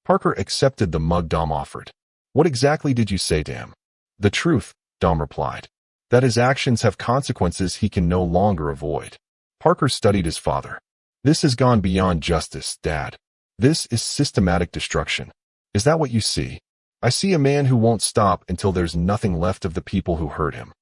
Parker accepted the mug Dom offered. What exactly did you say to him? The truth, Dom replied. That his actions have consequences he can no longer avoid. Parker studied his father. This has gone beyond justice, Dad. This is systematic destruction. Is that what you see? I see a man who won't stop until there's nothing left of the people who hurt him.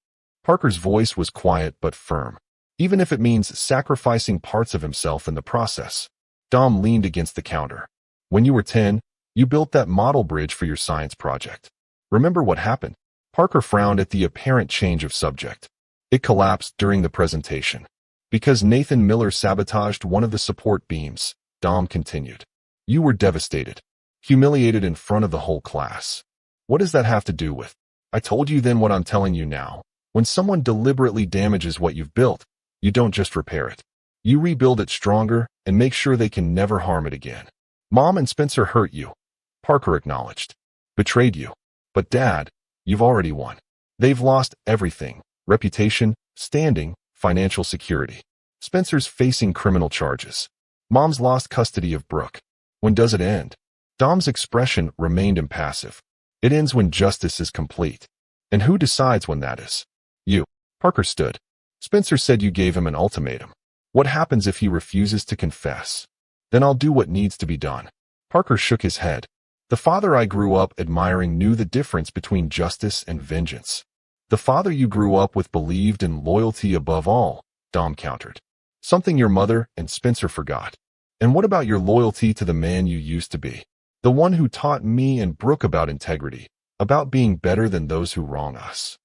Parker's voice was quiet but firm, even if it means sacrificing parts of himself in the process. Dom leaned against the counter. When you were 10, you built that model bridge for your science project. Remember what happened? Parker frowned at the apparent change of subject. It collapsed during the presentation. Because Nathan Miller sabotaged one of the support beams, Dom continued. You were devastated, humiliated in front of the whole class. What does that have to do with? I told you then what I'm telling you now. When someone deliberately damages what you've built, you don't just repair it. You rebuild it stronger and make sure they can never harm it again. Mom and Spencer hurt you, Parker acknowledged. Betrayed you. But Dad, you've already won. They've lost everything. Reputation, standing, financial security. Spencer's facing criminal charges. Mom's lost custody of Brooke. When does it end? Dom's expression remained impassive. It ends when justice is complete. And who decides when that is? You. Parker stood. Spencer said you gave him an ultimatum. What happens if he refuses to confess? Then I'll do what needs to be done. Parker shook his head. The father I grew up admiring knew the difference between justice and vengeance. The father you grew up with believed in loyalty above all, Dom countered. Something your mother and Spencer forgot. And what about your loyalty to the man you used to be? The one who taught me and Brooke about integrity, about being better than those who wrong us.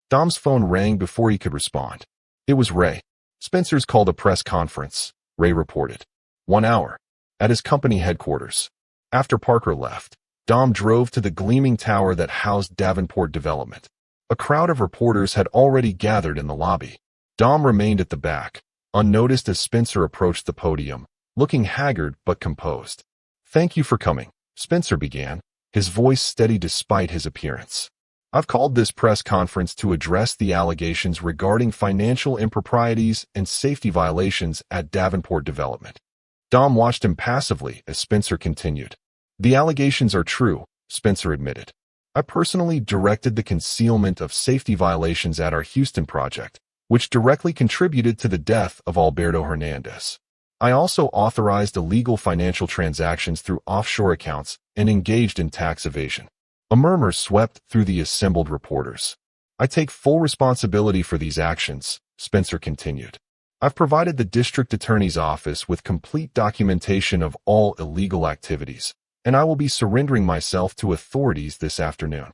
Dom's phone rang before he could respond. It was Ray. Spencer's called a press conference, Ray reported. 1 hour. At his company headquarters. After Parker left, Dom drove to the gleaming tower that housed Davenport Development. A crowd of reporters had already gathered in the lobby. Dom remained at the back, unnoticed as Spencer approached the podium, looking haggard but composed. Thank you for coming, Spencer began, his voice steady despite his appearance. I've called this press conference to address the allegations regarding financial improprieties and safety violations at Davenport Development. Dom watched him passively as Spencer continued. The allegations are true, Spencer admitted. I personally directed the concealment of safety violations at our Houston project, which directly contributed to the death of Alberto Hernandez. I also authorized illegal financial transactions through offshore accounts and engaged in tax evasion. A murmur swept through the assembled reporters. I take full responsibility for these actions, Spencer continued. I've provided the district attorney's office with complete documentation of all illegal activities, and I will be surrendering myself to authorities this afternoon.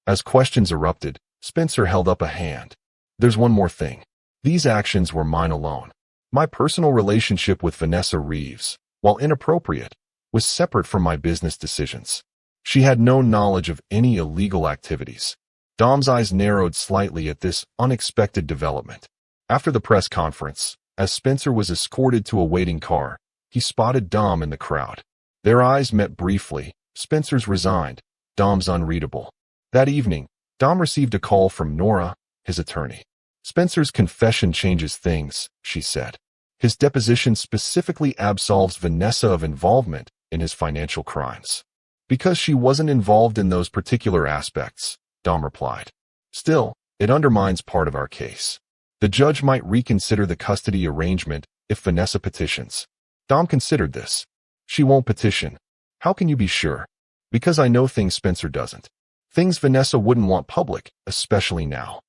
As questions erupted, Spencer held up a hand. There's one more thing. These actions were mine alone. My personal relationship with Vanessa Reeves, while inappropriate, was separate from my business decisions. She had no knowledge of any illegal activities. Dom's eyes narrowed slightly at this unexpected development. After the press conference, as Spencer was escorted to a waiting car, he spotted Dom in the crowd. Their eyes met briefly, Spencer's resigned, Dom's unreadable. That evening, Dom received a call from Nora, his attorney. Spencer's confession changes things, she said. His deposition specifically absolves Vanessa of involvement in his financial crimes. Because she wasn't involved in those particular aspects, Dom replied. Still, it undermines part of our case. The judge might reconsider the custody arrangement if Vanessa petitions. Dom considered this. She won't petition. How can you be sure? Because I know things Spencer doesn't. Things Vanessa wouldn't want public, especially now.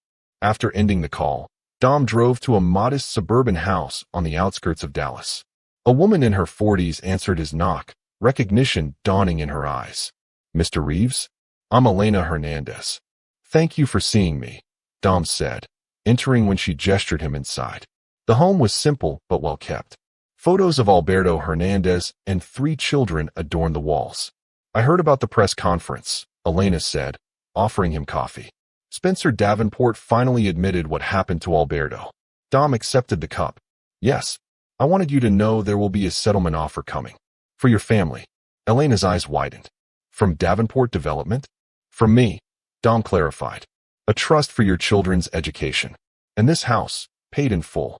After ending the call, Dom drove to a modest suburban house on the outskirts of Dallas. A woman in her 40s answered his knock, recognition dawning in her eyes. Mr. Reeves? I'm Elena Hernandez. Thank you for seeing me, Dom said, entering when she gestured him inside. The home was simple but well kept. Photos of Alberto Hernandez and 3 children adorned the walls. I heard about the press conference, Elena said, offering him coffee. Spencer Davenport finally admitted what happened to Alberto. Dom accepted the cup. Yes, I wanted you to know there will be a settlement offer coming. For your family. Elena's eyes widened. From Davenport Development? From me, Dom clarified. A trust for your children's education. And this house, paid in full.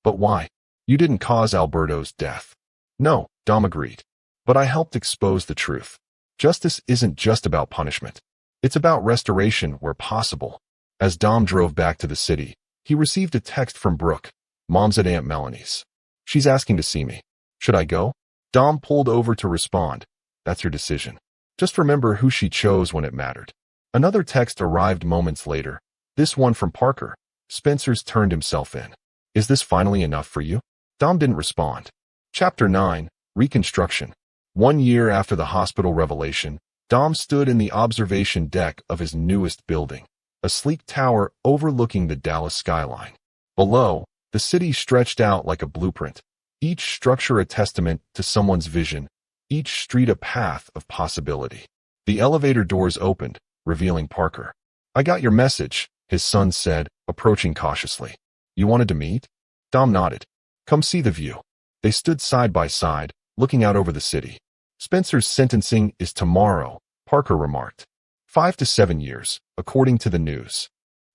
But why? You didn't cause Alberto's death. No, Dom agreed. But I helped expose the truth. Justice isn't just about punishment. It's about restoration where possible. As Dom drove back to the city, he received a text from Brooke. Mom's at Aunt Melanie's. She's asking to see me. Should I go? Dom pulled over to respond. That's your decision. Just remember who she chose when it mattered. Another text arrived moments later. This one from Parker. Spencer's turned himself in. Is this finally enough for you? Dom didn't respond. Chapter 9, Reconstruction. 1 year after the hospital revelation, Dom stood in the observation deck of his newest building, a sleek tower overlooking the Dallas skyline. Below, the city stretched out like a blueprint, each structure a testament to someone's vision, each street a path of possibility. The elevator doors opened, revealing Parker. I got your message, his son said, approaching cautiously. You wanted to meet? Dom nodded. Come see the view. They stood side by side, looking out over the city. Spencer's sentencing is tomorrow, Parker remarked. 5 to 7 years, according to the news.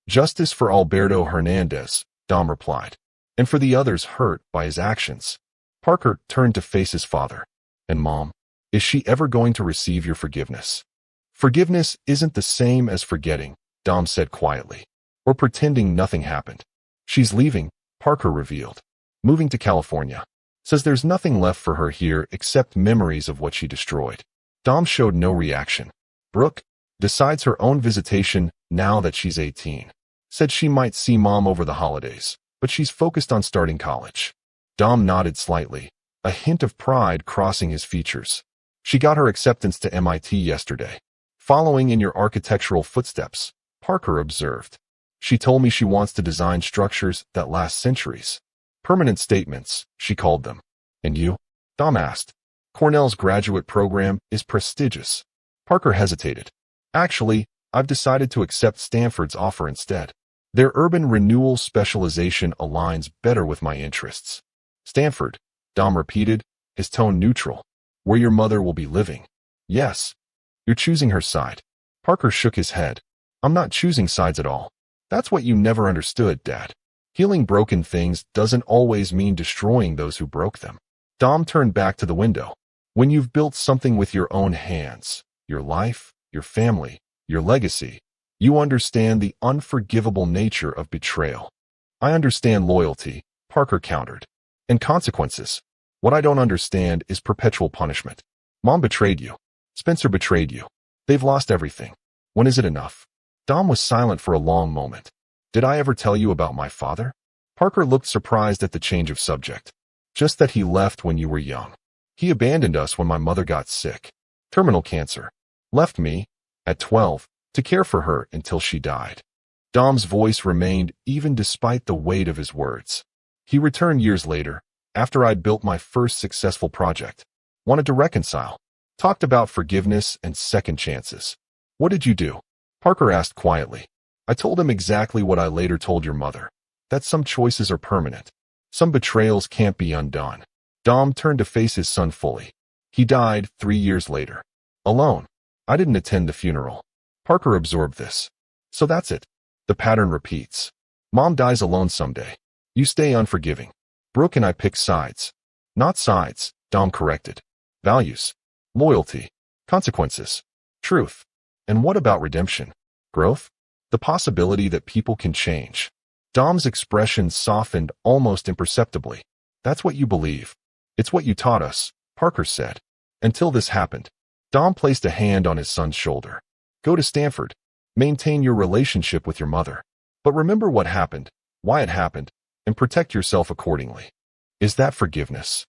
Justice for Alberto Hernandez, Dom replied. And for the others hurt by his actions. Parker turned to face his father. And Mom, is she ever going to receive your forgiveness? Forgiveness isn't the same as forgetting, Dom said quietly. Or pretending nothing happened. She's leaving, Parker revealed. Moving to California. Says there's nothing left for her here except memories of what she destroyed. Dom showed no reaction. Brooke decides her own visitation now that she's 18. Said she might see mom over the holidays, but she's focused on starting college. Dom nodded slightly, a hint of pride crossing his features. She got her acceptance to MIT yesterday. Following in your architectural footsteps, Parker observed. She told me she wants to design structures that last centuries. Permanent statements, she called them. And you? Dom asked. Cornell's graduate program is prestigious. Parker hesitated. Actually, I've decided to accept Stanford's offer instead. Their urban renewal specialization aligns better with my interests. Stanford, Dom repeated, his tone neutral. Where your mother will be living. Yes. You're choosing her side. Parker shook his head. I'm not choosing sides at all. That's what you never understood, Dad. Healing broken things doesn't always mean destroying those who broke them. Dom turned back to the window. When you've built something with your own hands, your life, your family, your legacy, you understand the unforgivable nature of betrayal. I understand loyalty, Parker countered. And consequences. What I don't understand is perpetual punishment. Mom betrayed you. Spencer betrayed you. They've lost everything. When is it enough? Dom was silent for a long moment. Did I ever tell you about my father? Parker looked surprised at the change of subject. Just that he left when you were young. He abandoned us when my mother got sick. Terminal cancer. Left me, at 12, to care for her until she died. Dom's voice remained even despite the weight of his words. He returned years later, after I'd built my first successful project. Wanted to reconcile. Talked about forgiveness and second chances. What did you do? Parker asked quietly. I told him exactly what I later told your mother. That some choices are permanent. Some betrayals can't be undone. Dom turned to face his son fully. He died 3 years later. Alone. I didn't attend the funeral. Parker absorbed this. So that's it. The pattern repeats. Mom dies alone someday. You stay unforgiving. Brooke and I pick sides. Not sides, Dom corrected. Values. Loyalty. Consequences. Truth. And what about redemption? Growth? The possibility that people can change. Dom's expression softened almost imperceptibly. That's what you believe. It's what you taught us, Parker said. Until this happened. Dom placed a hand on his son's shoulder. Go to Stanford. Maintain your relationship with your mother. But remember what happened, why it happened, and protect yourself accordingly. Is that forgiveness?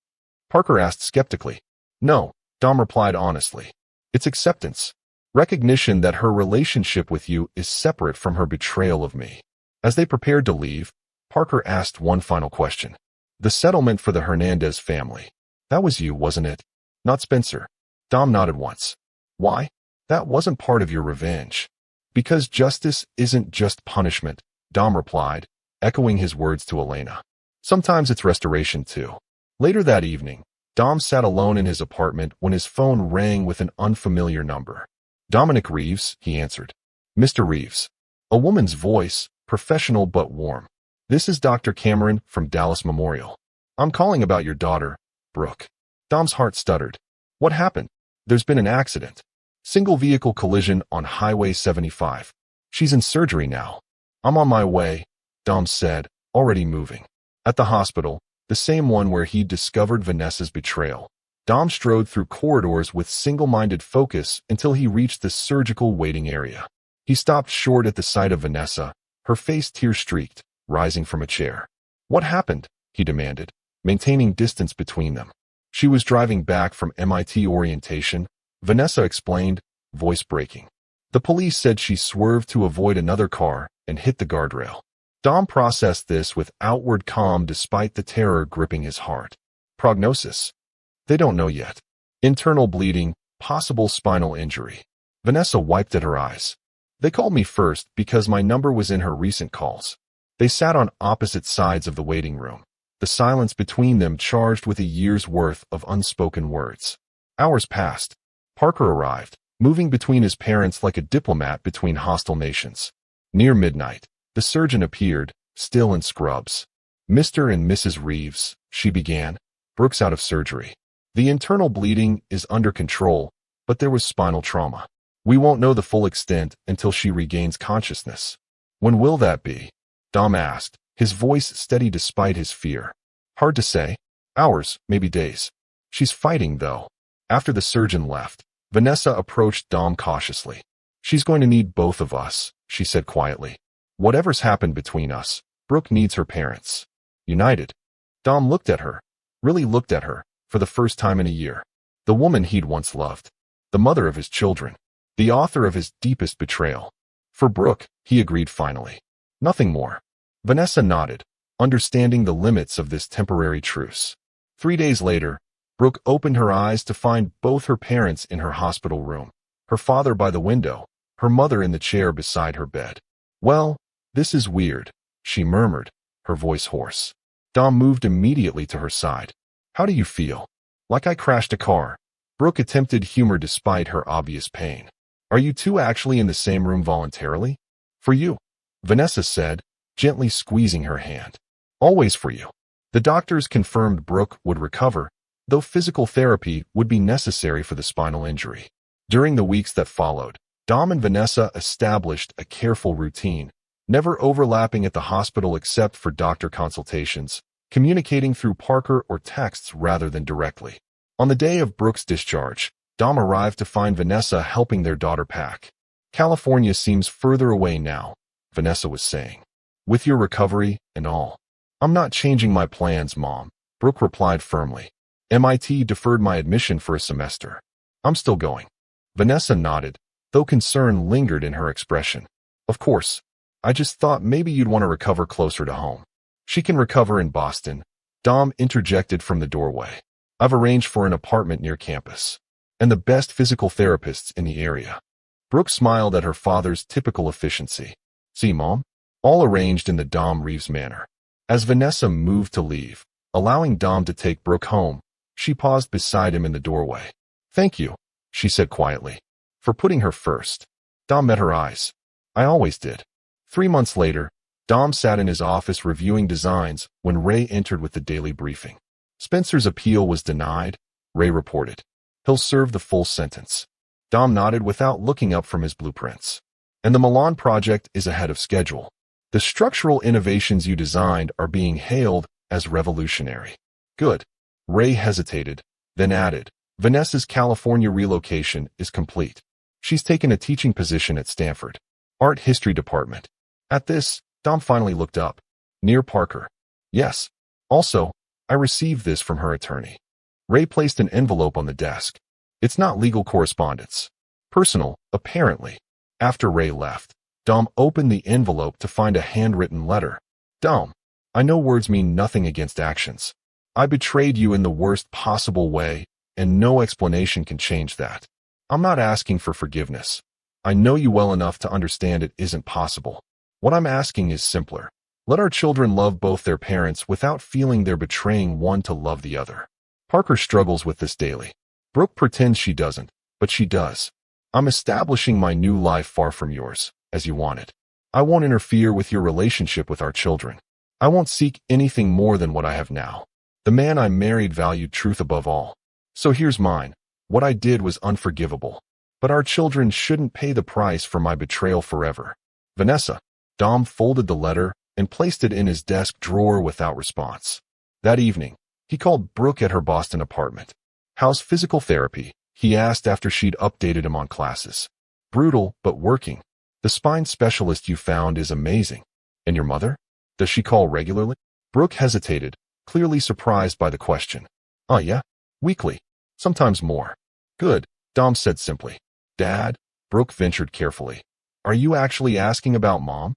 Parker asked skeptically. No, Dom replied honestly. It's acceptance. Recognition that her relationship with you is separate from her betrayal of me. As they prepared to leave, Parker asked one final question. The settlement for the Hernandez family. That was you, wasn't it? Not Spencer. Dom nodded once. Why? That wasn't part of your revenge. Because justice isn't just punishment, Dom replied, echoing his words to Elena. Sometimes it's restoration too. Later that evening, Dom sat alone in his apartment when his phone rang with an unfamiliar number. Dominic Reeves, he answered. Mr. Reeves. A woman's voice, professional but warm. This is Dr. Cameron from Dallas Memorial. I'm calling about your daughter, Brooke. Dom's heart stuttered. What happened? There's been an accident. Single vehicle collision on Highway 75. She's in surgery now. I'm on my way, Dom said, already moving. At the hospital, the same one where he'd discovered Vanessa's betrayal. Dom strode through corridors with single-minded focus until he reached the surgical waiting area. He stopped short at the sight of Vanessa, her face tear-streaked, rising from a chair. What happened? He demanded, maintaining distance between them. She was driving back from MIT orientation, Vanessa explained, voice breaking. The police said she swerved to avoid another car and hit the guardrail. Dom processed this with outward calm despite the terror gripping his heart. Prognosis? They don't know yet. Internal bleeding, possible spinal injury. Vanessa wiped at her eyes. They called me first because my number was in her recent calls. They sat on opposite sides of the waiting room, the silence between them charged with a year's worth of unspoken words. Hours passed. Parker arrived, moving between his parents like a diplomat between hostile nations. Near midnight, the surgeon appeared, still in scrubs. Mr. and Mrs. Reeves, she began. Brooke's out of surgery. The internal bleeding is under control, but there was spinal trauma. We won't know the full extent until she regains consciousness. When will that be? Dom asked, his voice steady despite his fear. Hard to say. Hours, maybe days. She's fighting, though. After the surgeon left, Vanessa approached Dom cautiously. She's going to need both of us, she said quietly. Whatever's happened between us, Brooke needs her parents. United. Dom looked at her, really looked at her, for the first time in a year. The woman he'd once loved. The mother of his children. The author of his deepest betrayal. For Brooke, he agreed finally. Nothing more. Vanessa nodded, understanding the limits of this temporary truce. 3 days later, Brooke opened her eyes to find both her parents in her hospital room. Her father by the window, her mother in the chair beside her bed. Well, this is weird, she murmured, her voice hoarse. Dom moved immediately to her side. How do you feel? Like I crashed a car. Brooke attempted humor despite her obvious pain. Are you two actually in the same room voluntarily? For you, Vanessa said, gently squeezing her hand. Always for you. The doctors confirmed Brooke would recover, though physical therapy would be necessary for the spinal injury. During the weeks that followed, Dom and Vanessa established a careful routine, never overlapping at the hospital except for doctor consultations, communicating through Parker or texts rather than directly. On the day of Brooke's discharge, Dom arrived to find Vanessa helping their daughter pack. California seems further away now, Vanessa was saying. With your recovery and all. I'm not changing my plans, Mom, Brooke replied firmly. MIT deferred my admission for a semester. I'm still going. Vanessa nodded, though concern lingered in her expression. Of course. I just thought maybe you'd want to recover closer to home. She can recover in Boston, Dom interjected from the doorway. I've arranged for an apartment near campus. And the best physical therapists in the area. Brooke smiled at her father's typical efficiency. See, Mom? All arranged in the Dom Reeves manner. As Vanessa moved to leave, allowing Dom to take Brooke home, she paused beside him in the doorway. Thank you, she said quietly, for putting her first. Dom met her eyes. I always did. 3 months later, Dom sat in his office reviewing designs when Ray entered with the daily briefing. Spencer's appeal was denied, Ray reported. He'll serve the full sentence. Dom nodded without looking up from his blueprints. And the Milan project is ahead of schedule. The structural innovations you designed are being hailed as revolutionary. Good. Ray hesitated, then added, Vanessa's California relocation is complete. She's taken a teaching position at Stanford. Art History Department. At this, Dom finally looked up. Near Parker. Yes. Also, I received this from her attorney. Ray placed an envelope on the desk. It's not legal correspondence. Personal, apparently. After Ray left, Dom opened the envelope to find a handwritten letter. Dom, I know words mean nothing against actions. I betrayed you in the worst possible way, and no explanation can change that. I'm not asking for forgiveness. I know you well enough to understand it isn't possible. What I'm asking is simpler. Let our children love both their parents without feeling they're betraying one to love the other. Parker struggles with this daily. Brooke pretends she doesn't, but she does. I'm establishing my new life far from yours, as you want it. I won't interfere with your relationship with our children. I won't seek anything more than what I have now. The man I married valued truth above all. So here's mine. What I did was unforgivable. But our children shouldn't pay the price for my betrayal forever. Vanessa. Dom folded the letter and placed it in his desk drawer without response. That evening, he called Brooke at her Boston apartment. How's physical therapy? He asked after she'd updated him on classes. Brutal, but working. The spine specialist you found is amazing. And your mother? Does she call regularly? Brooke hesitated, clearly surprised by the question. Oh yeah? Weekly. Sometimes more. Good, Dom said simply. Dad? Brooke ventured carefully. Are you actually asking about Mom?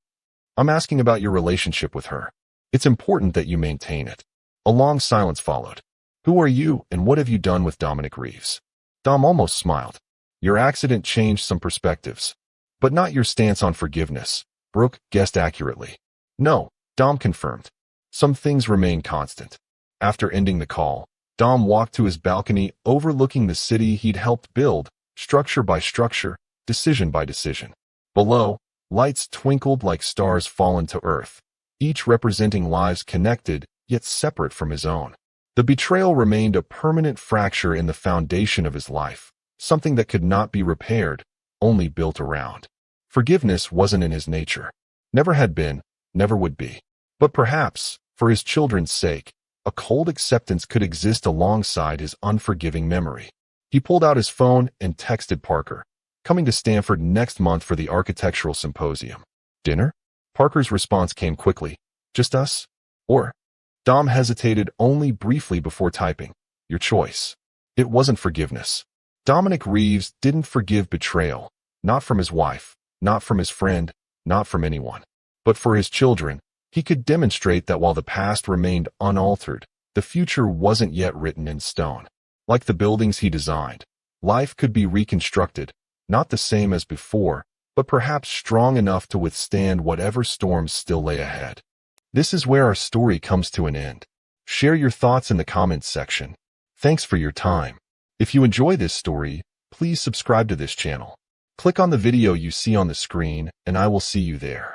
I'm asking about your relationship with her. It's important that you maintain it. A long silence followed. Who are you and what have you done with Dominic Reeves? Dom almost smiled. Your accident changed some perspectives. But not your stance on forgiveness, Brooke guessed accurately. No, Dom confirmed. Some things remain constant. After ending the call, Dom walked to his balcony overlooking the city he'd helped build, structure by structure, decision by decision. Below, lights twinkled like stars fallen to earth, each representing lives connected, yet separate from his own. The betrayal remained a permanent fracture in the foundation of his life, something that could not be repaired, only built around. Forgiveness wasn't in his nature. Never had been, never would be. But perhaps, for his children's sake, A cold acceptance could exist alongside his unforgiving memory. He pulled out his phone and texted Parker, coming to Stanford next month for the architectural symposium. Dinner? Parker's response came quickly. Just us? Or? Dom hesitated only briefly before typing. Your choice. It wasn't forgiveness. Dominic Reeves didn't forgive betrayal. Not from his wife, not from his friend, not from anyone. But for his children, he could demonstrate that while the past remained unaltered, the future wasn't yet written in stone. Like the buildings he designed, life could be reconstructed, not the same as before, but perhaps strong enough to withstand whatever storms still lay ahead. This is where our story comes to an end. Share your thoughts in the comments section. Thanks for your time. If you enjoy this story, please subscribe to this channel. Click on the video you see on the screen, and I will see you there.